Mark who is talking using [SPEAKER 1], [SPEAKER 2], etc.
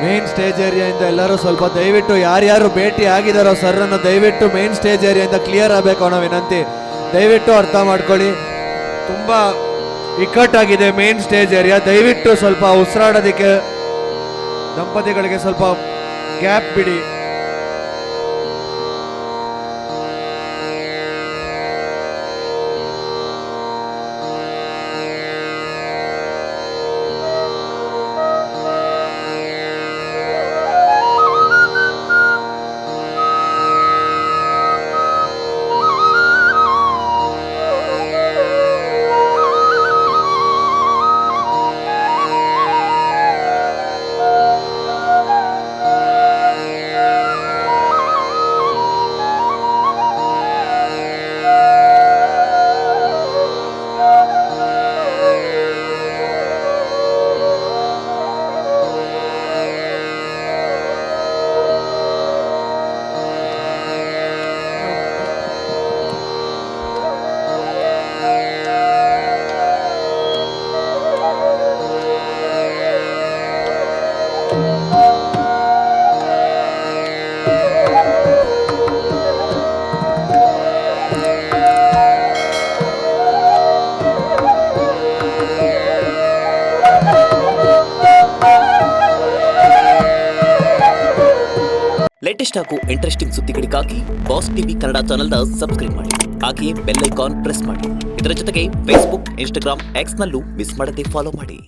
[SPEAKER 1] Main stage ಏರಿಯಾಯಿಂದ ಎಲ್ಲರೂ ಸ್ವಲ್ಪ ದಯವಿಟ್ಟು ಯಾರ್ಯಾರು ಭೇಟಿ ಆಗಿದಾರೋ ಸರ್ ಅನ್ನು ದಯವಿಟ್ಟು ಮೇನ್ ಸ್ಟೇಜ್ ಏರಿಯಾಯಿಂದ ಕ್ಲಿಯರ್ ಆಗಬೇಕು ಅನ್ನೋ ವಿನಂತಿ. ದಯವಿಟ್ಟು ಅರ್ಥ ಮಾಡ್ಕೊಳ್ಳಿ, ತುಂಬಾ ಇಕ್ಕಟ್ಟಾಗಿದೆ ಮೇನ್ ಸ್ಟೇಜ್ ಏರಿಯಾ. ದಯವಿಟ್ಟು ಸ್ವಲ್ಪ ಉಸಿರಾಡೋದಕ್ಕೆ ದಂಪತಿಗಳಿಗೆ ಸ್ವಲ್ಪ ಗ್ಯಾಪ್ ಬಿಡಿ.
[SPEAKER 2] ಲೇಟೆಸ್ಟ್ ಹಾಗೂ ಇಂಟ್ರೆಸ್ಟಿಂಗ್ ಸುದ್ದಿಗಳಿಗಾಗಿ ಬಾಸ್ ಟಿವಿ ಕನ್ನಡ ಚಾನೆಲ್ನ ಸಬ್ಸ್ಕ್ರೈಬ್ ಮಾಡಿ. ಹಾಗೆಯೇ ಬೆಲ್ ಐಕಾನ್ ಪ್ರೆಸ್ ಮಾಡಿ. ಇದರ ಜೊತೆಗೆ ಫೇಸ್ಬುಕ್, ಇನ್ಸ್ಟಾಗ್ರಾಮ್, ಎಕ್ಸ್ ನಲ್ಲೂ ಮಿಸ್ ಮಾಡದೆ ಫಾಲೋ ಮಾಡಿ.